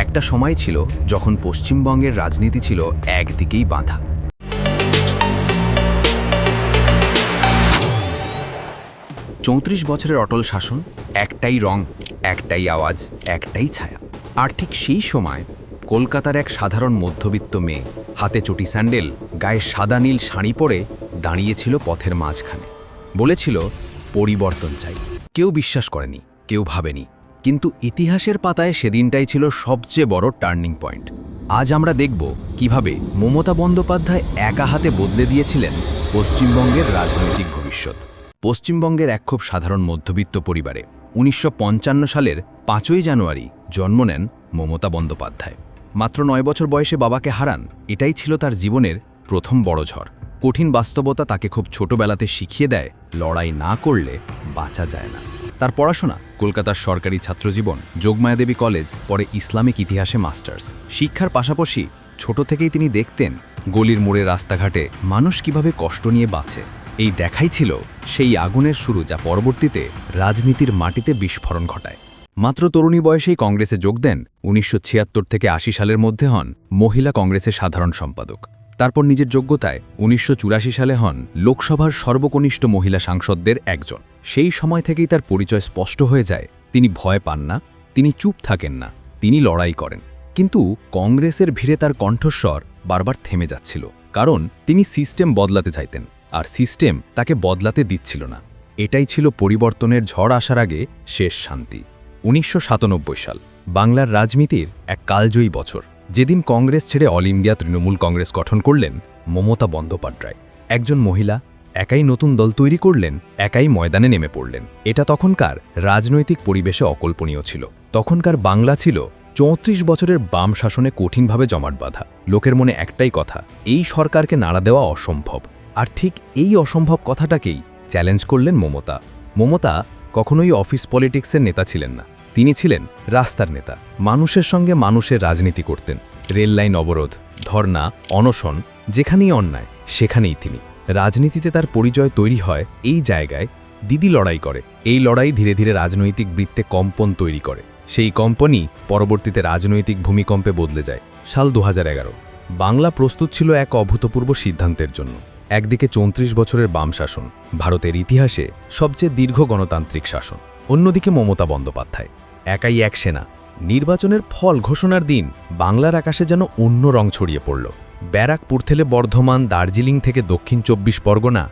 একটা সময় ছিল যখন পশ্চিমবঙ্গের রাজনীতি ছিল একদিকেই বাঁধা। ৩৪ বছরের অটল শাসন, একটাই রং, একটাই আওয়াজ, একটাই ছায়া। আর ঠিক সেই সময় কলকাতার এক সাধারণ মধ্যবিত্ত মেয়ে, হাতে চটি স্যান্ডেল, গায়ে সাদা নীল শাড়ি পরে দাঁড়িয়েছিল পথের মাঝখানে। বলেছিল পরিবর্তন চাই। কেউ বিশ্বাস করেনি, কেউ ভাবেনি, কিন্তু ইতিহাসের পাতায় সেদিনটাই ছিল সবচেয়ে বড় টার্নিং পয়েন্ট। আজ আমরা দেখব কিভাবে মমতা বন্দ্যোপাধ্যায় একা হাতে বদলে দিয়েছিলেন পশ্চিমবঙ্গের রাজনৈতিক ভবিষ্যৎ। পশ্চিমবঙ্গের এক খুব সাধারণ মধ্যবিত্ত পরিবারে ১৯৫৫ সালের ৫ই জানুয়ারি জন্ম নেন মমতা বন্দ্যোপাধ্যায়। মাত্র ৯ বছর বয়সে বাবাকে হারান। এটাই ছিল তার জীবনের প্রথম বড় ঝড়। কঠিন বাস্তবতা তাকে খুব ছোটবেলাতে শিখিয়ে দেয় লড়াই না করলে বাঁচা যায় না। তার পড়াশোনা কলকাতার সরকারি ছাত্রজীবন, যোগমায়াদেবী কলেজ, পরে ইসলামিক ইতিহাসে মাস্টার্স। শিক্ষার পাশাপাশি ছোট থেকেই তিনি দেখতেন গলির মোড়ে রাস্তাঘাটে মানুষ কিভাবে কষ্ট নিয়ে বাঁচে। এই দেখাই ছিল সেই আগুনের শুরু, যা পরবর্তীতে রাজনীতির মাটিতে বিস্ফোরণ ঘটায়। মাত্র তরুণী বয়সেই কংগ্রেসে যোগ দেন। ১৯৭৬ থেকে ৮০ সালের মধ্যে হন মহিলা কংগ্রেসের সাধারণ সম্পাদক। তারপর নিজের যোগ্যতায় ১৯৮৪ সালে হন লোকসভার সর্বকনিষ্ঠ মহিলা সাংসদদের একজন। সেই সময় থেকেই তার পরিচয় স্পষ্ট হয়ে যায়। তিনি ভয় পান না, তিনি চুপ থাকেন না, তিনি লড়াই করেন। কিন্তু কংগ্রেসের ভিড়ে তার কণ্ঠস্বর বারবার থেমে যাচ্ছিল, কারণ তিনি সিস্টেম বদলাতে চাইতেন, আর সিস্টেম তাকে বদলাতে দিচ্ছিল না। এটাই ছিল পরিবর্তনের ঝড় আসার আগে শেষ শান্তি। ১৯৯৭ সাল বাংলার রাজনীতির এক কালজয়ী বছর, যেদিন কংগ্রেস ছেড়ে অল ইন্ডিয়া তৃণমূল কংগ্রেস গঠন করলেন মমতা বন্দ্যোপাধ্যায়। একজন মহিলা একাই নতুন দল তৈরি করলেন, একাই ময়দানে নেমে পড়লেন। এটা তখনকার রাজনৈতিক পরিবেশে অকল্পনীয় ছিল। তখনকার বাংলা ছিল ৩৪ বছরের বাম শাসনে কঠিনভাবে জমাট বাঁধা। লোকের মনে একটাই কথা, এই সরকারকে নাড়া দেওয়া অসম্ভব। আর ঠিক এই অসম্ভব কথাটাকেই চ্যালেঞ্জ করলেন মমতা। মমতা কখনোই অফিস পলিটিক্সের নেতা ছিলেন না, তিনি ছিলেন রাস্তার নেতা। মানুষের সঙ্গে মানুষের রাজনীতি করতেন। রেল লাইন অবরোধ, ধর্না, অনশন, যেখানেই অন্যায় সেখানেই তিনি। রাজনীতিতে তার পরিচয় তৈরি হয় এই জায়গায়। দিদি লড়াই করে, এই লড়াই ধীরে ধীরে রাজনৈতিক বৃত্তে কম্পন তৈরি করে। সেই কম্পনই পরবর্তীতে রাজনৈতিক ভূমিকম্পে বদলে যায়। সাল ২০১১। বাংলা প্রস্তুত ছিল এক অভূতপূর্ব সিদ্ধান্তের জন্য। একদিকে ৩৪ বছরের বাম শাসন, ভারতের ইতিহাসে সবচেয়ে দীর্ঘ গণতান্ত্রিক শাসন। অন্যদিকে মমতা বন্দ্যোপাধ্যায়, একাই এক সেনা। নির্বাচনের ফল ঘোষণার দিন বাংলার আকাশে যেন অন্য রং ছড়িয়ে পড়ল। ব্যারাকপুর থেকে বর্ধমান, দার্জিলিং থেকে দক্ষিণ ২৪ পরগনা,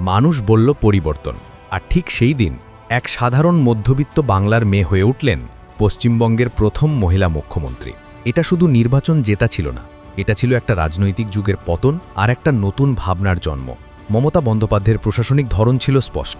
মানুষ বলল পরিবর্তন। আর ঠিক সেই দিন এক সাধারণ মধ্যবিত্ত বাংলার মেয়ে হয়ে উঠলেন পশ্চিমবঙ্গের প্রথম মহিলা মুখ্যমন্ত্রী। এটা শুধু নির্বাচন জেতা ছিল না, এটা ছিল একটা রাজনৈতিক যুগের পতন আর একটা নতুন ভাবনার জন্ম। মমতা বন্দ্যোপাধ্যায়ের প্রশাসনিক ধরন ছিল স্পষ্ট,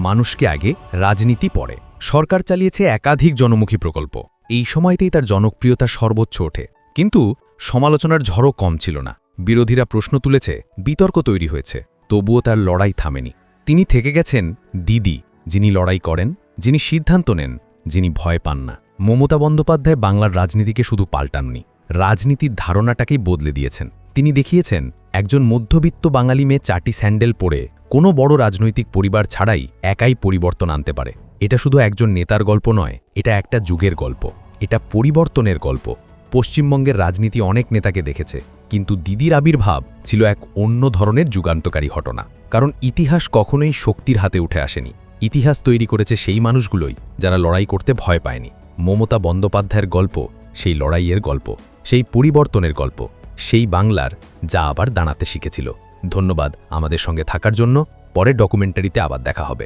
মানুষকে আগে, রাজনীতি পরে। সরকার চালিয়েছে একাধিক জনমুখী প্রকল্প। এই সময়তেই তার জনপ্রিয়তা সর্বোচ্চ ওঠে। কিন্তু সমালোচনার ঝড়ও কম ছিল না। বিরোধীরা প্রশ্ন তুলেছে, বিতর্ক তৈরি হয়েছে, তবুও তার লড়াই থামেনি। তিনি থেকে গেছেন দিদি, যিনি লড়াই করেন, যিনি সিদ্ধান্ত নেন, যিনি ভয় পান না। মমতা বন্দ্যোপাধ্যায় বাংলার রাজনীতিকে শুধু পাল্টাননি, রাজনীতির ধারণাটাকেই বদলে দিয়েছেন। তিনি দেখিয়েছেন একজন মধ্যবিত্ত বাঙালি মেয়ে চাটি স্যান্ডেল পরে কোনো বড় রাজনৈতিক পরিবার ছাড়াই একাই পরিবর্তন আনতে পারে। এটা শুধু একজন নেতার গল্প নয়, এটা একটা যুগের গল্প, এটা পরিবর্তনের গল্প। পশ্চিমবঙ্গের রাজনীতি অনেক নেতাকে দেখেছে, কিন্তু দিদির আবির্ভাব ছিল এক অন্য ধরনের যুগান্তকারী ঘটনা। কারণ ইতিহাস কখনোই শক্তির হাতে উঠে আসেনি, ইতিহাস তৈরি করেছে সেই মানুষগুলোই যারা লড়াই করতে ভয় পায়নি। মমতা বন্দ্যোপাধ্যায়ের গল্প সেই লড়াইয়ের গল্প, সেই পরিবর্তনের গল্প, সেই বাংলার যা আবার দাঁড়াতে শিখেছিল। ধন্যবাদ আমাদের সঙ্গে থাকার জন্য। পরের ডকুমেন্টারিতে আবার দেখা হবে।